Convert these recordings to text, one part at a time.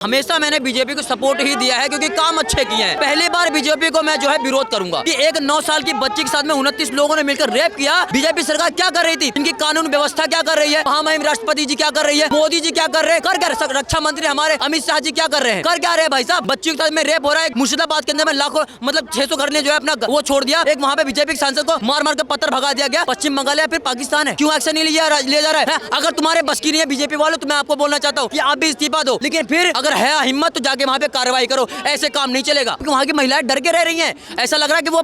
हमेशा मैंने बीजेपी को सपोर्ट ही दिया है क्योंकि काम अच्छे किए हैं। पहली बार बीजेपी को मैं जो है विरोध करूंगा कि एक 9 साल की बच्ची के साथ में 29 लोगों ने मिलकर रेप किया। बीजेपी सरकार क्या कर रही थी, इनकी कानून व्यवस्था क्या कर रही है, महामहिम राष्ट्रपति जी क्या कर रही है, मोदी जी क्या कर रहे हैं, कर क्या रक्षा मंत्री हमारे अमित शाह जी क्या कर रहे हैं, कर क्या रहे हैं भाई साहब। बच्ची के साथ में रेप हो रहा है। मुर्शिदाबाद के अंदर में लाखों मतलब 600 घर ने जो है अपना वो छोड़ दिया। एक वहाँ पे बीजेपी के सांसद को मार मार कर पत्थर भगा दिया गया। पश्चिम बंगाल है फिर पाकिस्तान है, क्यों एक्शन नहीं लिया जा रहा है? अगर तुम्हारे बस की नहीं है बीजेपी वालों तो मैं आपको बोलना चाहता हूँ कि आप भी इस्तीफा दो, लेकिन फिर अगर है हिम्मत तो जाके वहाँ पे कार्रवाई करो। ऐसे काम नहीं चलेगा क्योंकि वहाँ की महिलाएं डर के रह रही हैं। ऐसा लग रहा है कि वो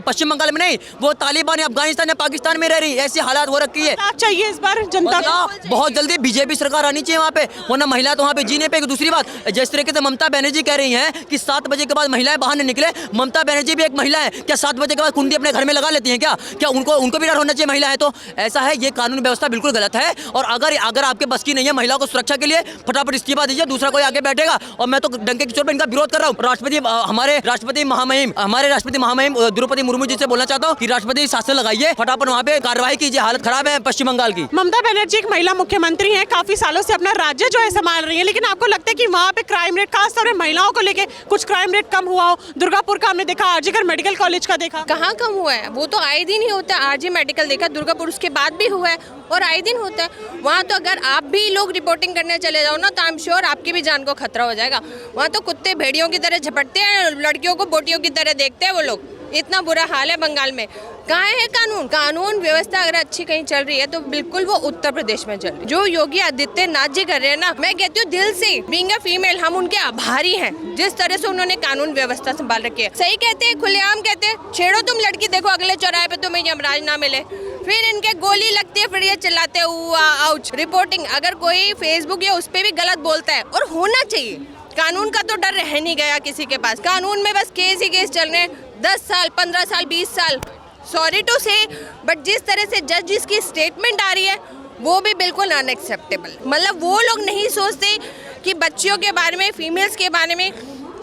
पश्चिम बंगाल में नहीं, वो तालिबान या अफगानिस्तान या पाकिस्तान में रह रही है। ऐसी हालात हो रखी है। चाहिए इस बार जनता को बहुत जल्दी बीजेपी सरकार आनी चाहिए वहाँ पे, वरना महिला तो वहाँ पे जीने पे। दूसरी बात, जिस तरीके से ममता बनर्जी कह रही हैं कि 7 बजे के बाद महिलाएं बाहर नहीं निकले। ममता बनर्जी भी एक महिला है, क्या 7 बजे के बाद कुंडी अपने घर में लगा लेती हैं क्या उनको भी डर होना चाहिए महिला है तो? ऐसा है, ये कानून व्यवस्था बिल्कुल गलत है। और अगर आपके बस की नहीं है महिलाओं को सुरक्षा के लिए, फटाफट इस्तीफा दीजिए, दूसरा कोई आगे बैठेगा। और मैं तो डंके की चोट पे इनका विरोध कर रहा हूँ। हमारे राष्ट्रपति महामहिम द्रौपदी मुर्मू जी से बोलना चाहता हूँ कि राष्ट्रपति शासन लगाइए, फटाफट वहाँ पे कार्रवाई कीजिए। हालत खराब है पश्चिम बंगाल की। ममता बनर्जी एक महिला मुख्यमंत्री हैं, काफी सालों से अपना राज्य जो है संभाल रही है, लेकिन आपको लगता है कि वहाँ पे क्राइम रेट, खासतौर पर महिलाओं को लेके कुछ क्राइम रेट कम हुआ हो? दुर्गापुर का हमने देखा, आरजीकर मेडिकल कॉलेज का देखा। कहाँ कम हुआ है? वो तो आए दिन ही होता है। आरजी मेडिकल देखा, दुर्गापुर उसके बाद भी हुआ है और आए दिन होता है वहाँ। तो अगर आप भी लोग रिपोर्टिंग करने चले जाओ ना तो आई एम श्योर आपकी भी जान को खतरा हो जाएगा। वहाँ तो कुत्ते भेड़ियों की तरह झपटते हैं, लड़कियों को बोटियों की तरह देखते हैं वो लोग। इतना बुरा हाल है बंगाल में। कहाँ है कानून व्यवस्था? अगर अच्छी कहीं चल रही है तो बिल्कुल वो उत्तर प्रदेश में चल रही है। जो योगी आदित्यनाथ जी कर रहे हैं ना, मैं कहती हूँ दिल से, बीइंग अ फीमेल हम उनके आभारी हैं जिस तरह से उन्होंने कानून व्यवस्था संभाल रखी है। सही कहते हैं, खुलेआम कहते हैं, छेड़ो तुम लड़की, देखो अगले चौराहे पे तुम्हें यमराज ना मिले। फिर इनके गोली लगती है, फिर ये चिल्लाते आउच। रिपोर्टिंग अगर कोई फेसबुक या उस पर भी गलत बोलता है, और होना चाहिए, कानून का तो डर रह नहीं गया किसी के पास। कानून में बस केस ही केस चल रहे हैं, 10 साल 15 साल 20 साल। सॉरी टू से, बट जिस तरह से जज की स्टेटमेंट आ रही है वो भी बिल्कुल अनएक्सेप्टेबल। मतलब वो लोग नहीं सोचते कि बच्चियों के बारे में, फीमेल्स के बारे में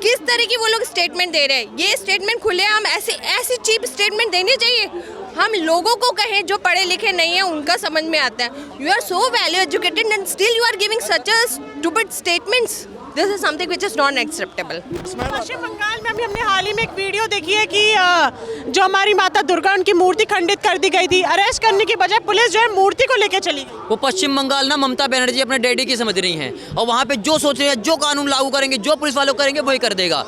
किस तरह की वो लोग स्टेटमेंट दे रहे हैं। ये स्टेटमेंट खुले हम ऐसी चीप स्टेटमेंट देनी चाहिए? हम लोगों को कहें जो पढ़े लिखे नहीं है, उनका समझ में आता है। You are so well educated and still you are giving such a stupid statements. This is something which is not acceptable. Paschim Bangal में अभी हमने हाल ही में एक वीडियो देखी है कि जो हमारी माता दुर्गा, उनकी मूर्ति खंडित कर दी गई थी। अरेस्ट करने की बजाय पुलिस जो है मूर्ति को लेकर चली गई। वो पश्चिम बंगाल ना ममता बनर्जी अपने डैडी की समझ रही हैं और वहाँ पे जो सोच रहे हैं, जो कानून लागू करेंगे, जो पुलिस वालों करेंगे वही कर देगा।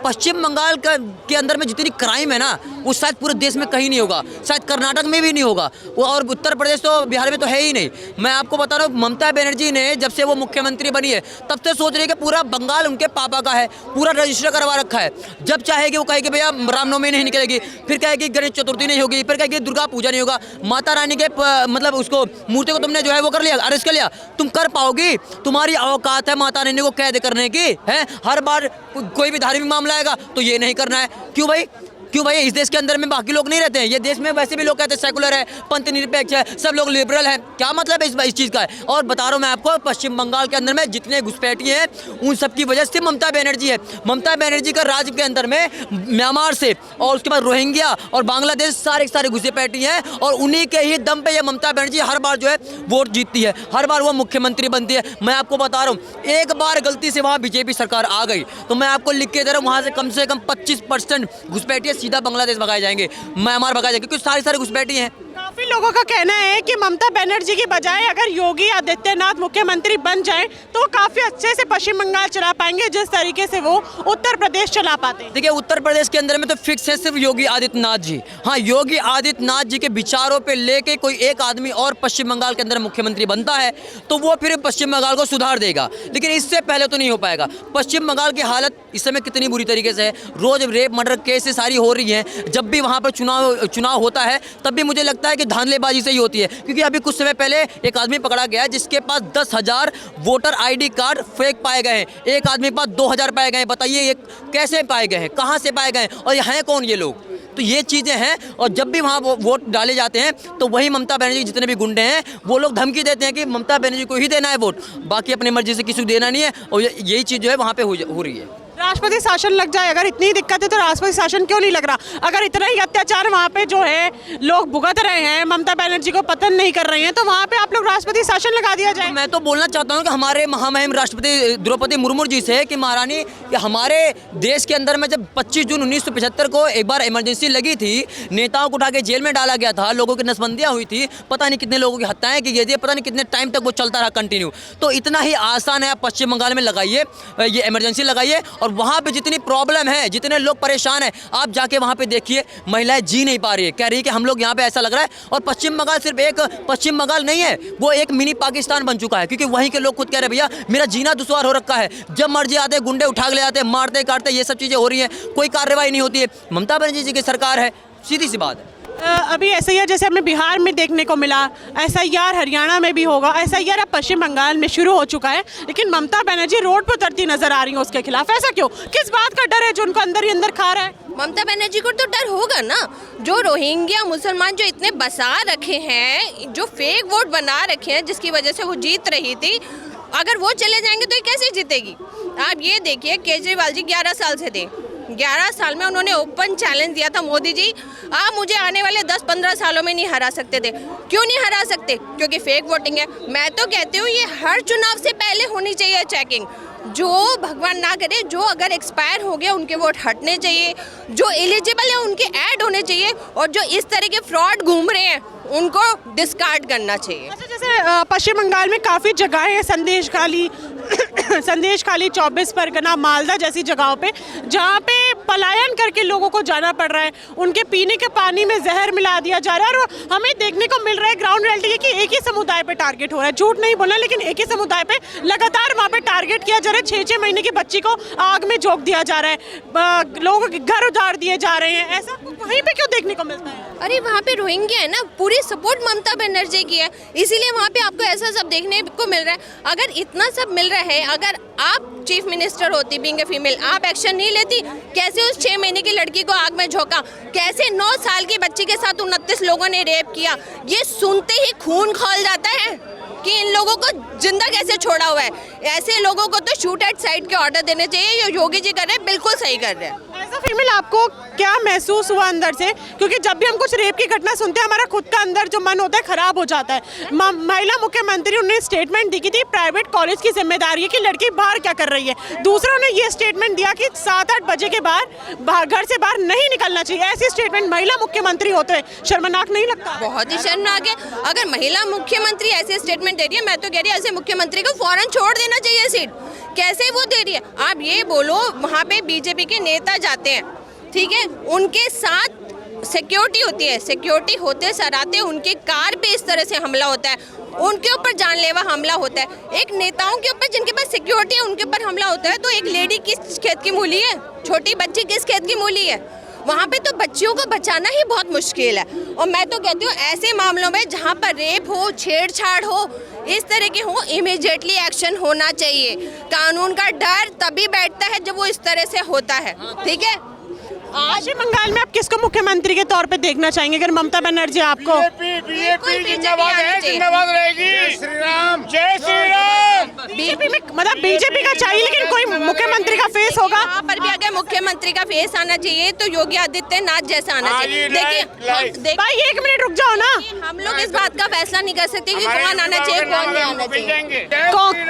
पश्चिम बंगाल के अंदर में जितनी क्राइम है ना, वो शायद पूरे देश में कहीं नहीं होगा, शायद कर्नाटक में भी नहीं होगा वो, और उत्तर प्रदेश तो बिहार में तो है ही नहीं। मैं आपको बता रहा हूँ, ममता बनर्जी ने जब से वो मुख्यमंत्री बनी है तब से सोच रही है कि पूरा बंगाल उनके पापा का है, पूरा रजिस्टर करवा रखा है। जब चाहेगी वो कहेगी भैया रामनवमी नहीं निकलेगी, फिर कहेगी गणेश चतुर्थी नहीं होगी, फिर कहेगी दुर्गा पूजा नहीं होगा। माता रानी के मतलब उसको मूर्ति को तुमने जो है वो कर लिया, अरेस्ट कर लिया, तुम कर पाओगी? तुम्हारी औकात है माता रानी को कैद करने की है? हर बार कोई भी धार्मिक मामला आएगा तो ये नहीं करना है। क्यों भाई इस देश के अंदर में बाकी लोग नहीं रहते हैं? ये देश में वैसे भी लोग कहते हैं सेकुलर है, पंथ निरपेक्ष है, सब लोग लिबरल है। क्या मतलब है इस चीज़ का है? और बता रहा हूँ मैं आपको, पश्चिम बंगाल के अंदर में जितने घुसपैठी हैं उन सब की वजह से ममता बनर्जी है। ममता बनर्जी का राज्य के अंदर में म्यांमार से और उसके बाद रोहिंग्या और बांग्लादेश सारे घुसपैठी हैं, और उन्हीं के ही दम पे ये ममता बनर्जी हर बार जो है वोट जीतती है, हर बार वो मुख्यमंत्री बनती है। मैं आपको बता रहा हूँ, एक बार गलती से वहाँ बीजेपी सरकार आ गई तो मैं आपको लिख के दे रहा हूँ, वहाँ से कम 25% घुसपैठी सीधा बांग्लादेश भगाए जाएंगे, म्यांमार भगाए जाएंगे, क्योंकि सारे घुसपैठी हैं। काफी लोगों का कहना है कि ममता बनर्जी की बजाय अगर योगी आदित्यनाथ मुख्यमंत्री बन जाएं तो काफी अच्छे से पश्चिम बंगाल चला पाएंगे जिस तरीके से वो उत्तर प्रदेश चला पाते हैं। देखिए, उत्तर प्रदेश के अंदर में तो फिक्स है सिर्फ योगी आदित्यनाथ जी। हाँ, योगी आदित्यनाथ जी के विचारों पे लेके कोई एक आदमी और पश्चिम बंगाल के अंदर मुख्यमंत्री बनता है तो वो फिर पश्चिम बंगाल को सुधार देगा, लेकिन इससे पहले तो नहीं हो पाएगा। पश्चिम बंगाल की हालत इस समय कितनी बुरी तरीके से है, रोज रेप मर्डर केसेस सारी हो रही हैं। जब भी वहाँ पर चुनाव होता है तब भी मुझे लगता है कि धांधलेबाजी से ही होती है, क्योंकि अभी कुछ समय पहले एक आदमी पकड़ा गया है जिसके पास 10,000 वोटर आईडी कार्ड फेक पाए गए हैं। एक आदमी के पास 2,000 पाए गए हैं। बताइए ये कैसे पाए गए हैं, कहाँ से पाए गए हैं, और ये हैं कौन ये लोग? तो ये चीज़ें हैं। और जब भी वहाँ वोट डाले जाते हैं तो वही ममता बनर्जी जितने भी गुंडे हैं वो लोग धमकी देते हैं कि ममता बनर्जी को ही देना है वोट, बाकी अपनी मर्जी से किसी को देना नहीं है। और यही चीज़ जो है वहाँ पे हो रही है। राष्ट्रपति शासन लग जाए, अगर इतनी दिक्कत है तो राष्ट्रपति शासन क्यों नहीं लग रहा? अगर इतना ही अत्याचार वहाँ पे जो है लोग भुगत रहे हैं, ममता बनर्जी को पतन नहीं कर रहे हैं, तो वहाँ पे आप लोग राष्ट्रपति शासन लगा दिया जाए। मैं तो बोलना चाहता हूँ कि हमारे महामहिम राष्ट्रपति द्रौपदी मुर्मू जी से कि महारानी, कि हमारे देश के अंदर में जब 25 जून 1975 को एक बार इमरजेंसी लगी थी, नेताओं को उठा के जेल में डाला गया था, लोगों की नसबंदियाँ हुई थी, पता नहीं कितने लोगों की हत्याएं की गई थी, पता नहीं कितने टाइम तक वो चलता रहा कंटिन्यू। तो इतना ही आसान है, आप पश्चिम बंगाल में लगाइए, ये इमरजेंसी लगाइए, और वहाँ पे जितनी प्रॉब्लम है, जितने लोग परेशान हैं, आप जाके वहाँ पे देखिए, महिलाएं जी नहीं पा रही है, कह रही है कि हम लोग यहाँ पे ऐसा लग रहा है। और पश्चिम बंगाल सिर्फ एक पश्चिम बंगाल नहीं है, वो एक मिनी पाकिस्तान बन चुका है, क्योंकि वहीं के लोग खुद कह रहे हैं भैया मेरा जीना दुश्वार हो रखा है, जब मर्जी आते गुंडे उठा के ले जाते, मारते काटते, ये सब चीज़ें हो रही हैं, कोई कार्रवाई नहीं होती है। ममता बनर्जी जी की सरकार है, सीधी सी बात है। अभी SIR जैसे हमें बिहार में देखने को मिला, SIR हरियाणा में भी होगा, SIR अब पश्चिम बंगाल में शुरू हो चुका है, लेकिन ममता बनर्जी रोड पर उतरती नजर आ रही है उसके खिलाफ। ऐसा क्यों? किस बात का डर है जो उनको अंदर ही अंदर खा रहा है? ममता बनर्जी को तो डर होगा ना, जो रोहिंग्या मुसलमान जो इतने बसा रखे हैं, जो फेक वोट बना रखे हैं, जिसकी वजह से वो जीत रही थी, अगर वो चले जाएंगे तो ये कैसे जीतेगी? आप ये देखिए, केजरीवाल जी 11 साल से थे, 11 साल में उन्होंने ओपन चैलेंज दिया था, मोदी जी आप मुझे आने वाले 10-15 सालों में नहीं हरा सकते थे। क्यों नहीं हरा सकते? क्योंकि फेक वोटिंग है। मैं तो कहती हूँ ये हर चुनाव से पहले होनी चाहिए चेकिंग। जो भगवान ना करे, जो अगर एक्सपायर हो गया उनके वोट हटने चाहिए, जो एलिजिबल है उनके ऐड होने चाहिए, और जो इस तरह के फ्रॉड घूम रहे हैं उनको डिस्कार्ड करना चाहिए। अच्छा, जैसे पश्चिम बंगाल में काफ़ी जगहें हैं, संदेश खाली 24 परगना, मालदा जैसी जगहों पे, जहाँ पे पलायन करके लोगों को जाना पड़ रहा है, उनके पीने के पानी में जहर मिला दिया जा रहा है, और हमें देखने को मिल रहा है ग्राउंड रियलिटी कि एक ही समुदाय पे टारगेट हो रहा है। झूठ नहीं बोलना, लेकिन एक ही समुदाय पे लगातार वहाँ पे टारगेट किया जा रहा है। 6-6 महीने की बच्ची को आग में झोंक दिया जा रहा है, लोगों के घर उजाड़ दिए जा रहे हैं। ऐसा वहीं पे क्यों देखने को मिलता है? अरे वहाँ पे रोहिंग्या है ना, पूरी सपोर्ट ममता बनर्जी की है, इसीलिए वहाँ पे आपको ऐसा सब देखने को मिल रहा है। अगर इतना सब मिल रहा है, अगर आप चीफ मिनिस्टर होती, बीइंग ए फीमेल, आप एक्शन नहीं लेती? कैसे उस 6 महीने की लड़की को आग में झोंका? कैसे 9 साल की बच्ची के साथ 29 लोगों ने रेप किया? ये सुनते ही खून खौल जाता है कि इन लोगों को जिंदा कैसे छोड़ा हुआ है। ऐसे लोगों को तो शूट एट साइट के ऑर्डर देने चाहिए। ये योगी जी कर रहे हैं, बिल्कुल सही कर रहे हैं। एज अ फीमेल आपको क्या महसूस हुआ अंदर से? क्योंकि जब भी हम कुछ रेप की घटना सुनते हैं, हमारा खुद का अंदर जो मन होता है खराब हो जाता है। महिला मुख्यमंत्री उन्होंने स्टेटमेंट दी थी प्राइवेट कॉलेज की जिम्मेदारी है कि लड़की बाहर क्या कर रही है। दूसरों ने ये स्टेटमेंट दिया कि 7-8 बजे के बाद घर से बाहर नहीं निकलना चाहिए। ऐसी स्टेटमेंट महिला मुख्यमंत्री होते हैं, शर्मनाक नहीं लगता? बहुत ही शर्मनाक है। अगर महिला मुख्यमंत्री ऐसे स्टेटमेंट दे रही है, मैं तो कह रही हूँ ऐसे मुख्यमंत्री को फौरन छोड़ देना चाहिए सीट। कैसे वो दे रही है? आप ये बोलो, वहाँ पे बीजेपी के नेता जाते हैं, ठीक है, उनके साथ सिक्योरिटी होती है, सिक्योरिटी होते सराते उनके कार पे इस तरह से हमला होता है, उनके ऊपर जानलेवा हमला होता है। एक नेताओं के ऊपर जिनके पास सिक्योरिटी है उनके ऊपर हमला होता है, तो एक लेडी किस खेत की मूली है? छोटी बच्ची किस खेत की मूली है? वहाँ पे तो बच्चियों को बचाना ही बहुत मुश्किल है। और मैं तो कहती हूँ ऐसे मामलों में जहाँ पर रेप हो, छेड़छाड़ हो, इस तरह के हो, इमीडिएटली एक्शन होना चाहिए। कानून का डर तभी बैठता है जब वो इस तरह से होता है, ठीक है। पश्चिम बंगाल में आप किसको मुख्यमंत्री के तौर पे देखना चाहेंगे अगर ममता बनर्जी आपको? बीजेपी जिंदाबाद रहेगी। जय श्री राम, जय श्री राम। बीजेपी में मतलब बीजेपी का चाहिए, लेकिन कोई मुख्यमंत्री का फेस होगा। यहाँ पर भी अगर मुख्यमंत्री का फेस आना चाहिए तो योगी आदित्यनाथ जैसा आना चाहिए। देखिए भाई 1 मिनट रुक जाओ ना, हम लोग इस बात का फैसला नहीं कर सकते कि कौन आना चाहिए कौन नहीं आना चाहिए।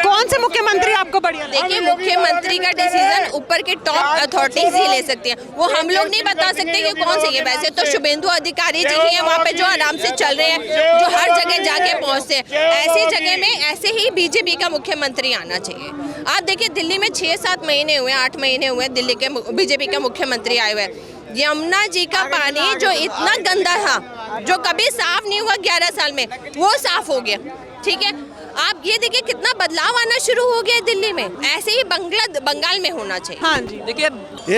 कौन से मुख्यमंत्री आपको बढ़िया? देखिए, मुख्यमंत्री का डिसीजन ऊपर के टॉप अथॉरिटीज ही ले सकती हैं, वो हम लोग नहीं बता सकते कि कौन से। ये वैसे तो शुभेंदु अधिकारी जी ही हैं वहाँ पे जो आराम से चल रहे हैं, जो हर जगह जाके पहुँचते हैं। ऐसी जगह में ऐसे ही बीजेपी का मुख्यमंत्री आना चाहिए। आप देखिए दिल्ली में 6-7 महीने हुए, 8 महीने हुए दिल्ली के बीजेपी का मुख्यमंत्री आए हुए। यमुना जी का पानी जो इतना गंदा था, जो कभी साफ नहीं हुआ 11 साल में, वो साफ हो गया, ठीक है। आप ये देखिए कितना बदलाव आना शुरू हो गया दिल्ली में। ऐसे ही बंगाल में होना चाहिए। हाँ जी, देखिए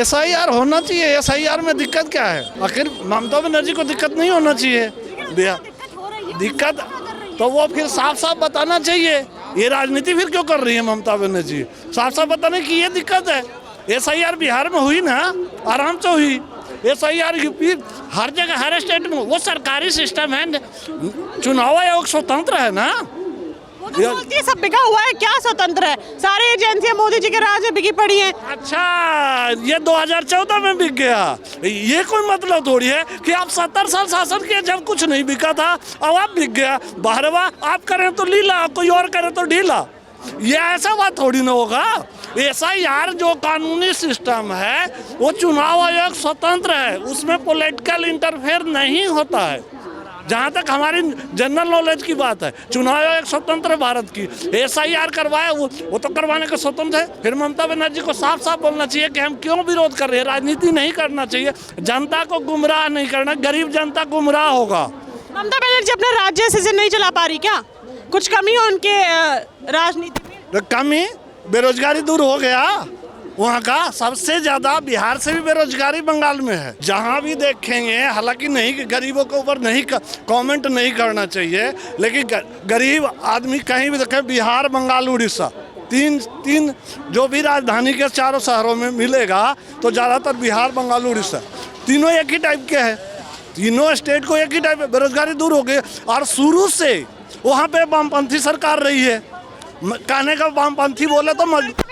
SIR होना चाहिए। SIR में दिक्कत क्या है? आखिर ममता बनर्जी को दिक्कत नहीं होना चाहिए। दिक्कत तो वो फिर साफ साफ बताना चाहिए। ये राजनीति फिर क्यों कर रही है ममता बनर्जी? साफ साफ बताने की ये दिक्कत है। SIR बिहार में हुई ना, आराम से हुई। SIR यूपी हर जगह, हर स्टेट में, वो सरकारी सिस्टम है। चुनाव आयोग स्वतंत्र है ना, बोलती है सब बिका हुआ है, क्या स्वतंत्र है? सारी एजेंसियां मोदी जी के राज में बिकी पड़ी हैं। अच्छा, ये 2014 में बिक गया। ये कोई मतलब थोड़ी है कि आप 70 साल शासन किए जब कुछ नहीं बिका था, अब आप बिक गया। बाहरवा आप करें तो लीला, कोई और करे तो ढीला। ये ऐसा बात थोड़ी ना होगा। ऐसा यार जो कानूनी सिस्टम है वो चुनाव आयोग स्वतंत्र है, उसमें पॉलिटिकल इंटरफेयर नहीं होता है। जहाँ तक हमारी जनरल नॉलेज की बात है, चुनाव आयोग स्वतंत्र भारत की। SIR करवाया वो तो करवाने का स्वतंत्र है। फिर ममता बनर्जी को साफ साफ बोलना चाहिए कि हम क्यों विरोध कर रहे हैं। राजनीति नहीं करना चाहिए, जनता को गुमराह नहीं करना, गरीब जनता गुमराह होगा। ममता बनर्जी अपना राज्य से नहीं चला पा रही क्या? कुछ कमी है उनके राजनीति में? कमी, बेरोजगारी दूर हो गया वहाँ का। सबसे ज्यादा बिहार से भी बेरोजगारी बंगाल में है। जहाँ भी देखेंगे, हालांकि नहीं कि गरीबों के ऊपर नहीं कमेंट नहीं करना चाहिए, लेकिन गरीब आदमी कहीं भी देखे, बिहार, बंगाल, उड़ीसा, तीन जो भी राजधानी के चारों शहरों में मिलेगा तो ज़्यादातर बिहार, बंगाल, उड़ीसा तीनों एक ही टाइप के हैं। तीनों स्टेट को एक ही टाइप, बेरोजगारी दूर हो गई। और शुरू से वहाँ पे वामपंथी सरकार रही है। कहने का वामपंथी बोले तो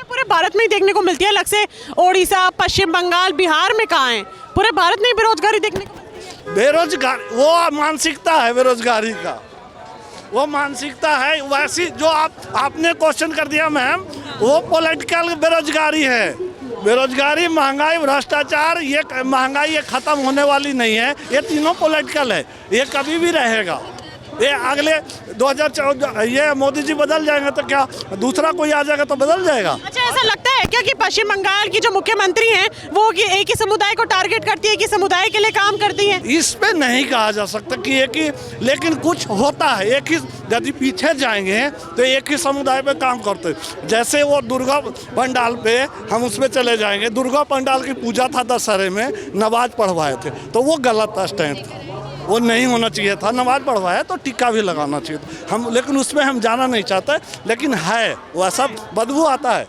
पूरे भारत में ही देखने को मिलती है। अलग से ओडिशा, पश्चिम बंगाल, बिहार में कहाँ है? पूरे भारत में ही बेरोजगारी देखने को मिलती है। बेरोजगार वो मानसिकता है, बेरोजगारी का वो मानसिकता है। वैसी जो आपने क्वेश्चन कर दिया मैम, वो पॉलिटिकल बेरोजगारी है। बेरोजगारी, महंगाई, भ्रष्टाचार, ये महंगाई ये खत्म होने वाली नहीं है। ये तीनों पॉलिटिकल है, ये कभी भी रहेगा। ये अगले 2014 ये मोदी जी बदल जाएंगे तो क्या दूसरा कोई आ जाएगा तो बदल जाएगा? अच्छा, ऐसा लगता है क्या कि पश्चिम बंगाल की जो मुख्यमंत्री हैं वो कि एक ही समुदाय को टारगेट करती है, कि समुदाय के लिए काम करती है? इस पे नहीं कहा जा सकता कि एक ही, लेकिन कुछ होता है। एक ही, यदि पीछे जाएंगे तो एक ही समुदाय पे काम करते। जैसे वो दुर्गा पंडाल पे हम उसमें चले जाएंगे, दुर्गा पंडाल की पूजा था दशहरे में, नमाज पढ़वाए थे, तो वो गलत स्टैंड था, वो नहीं होना चाहिए था। नमाज पढ़वाया तो टीका भी लगाना चाहिए था हम, लेकिन उसमें हम जाना नहीं चाहते। लेकिन है वैसा, बदबू आता है।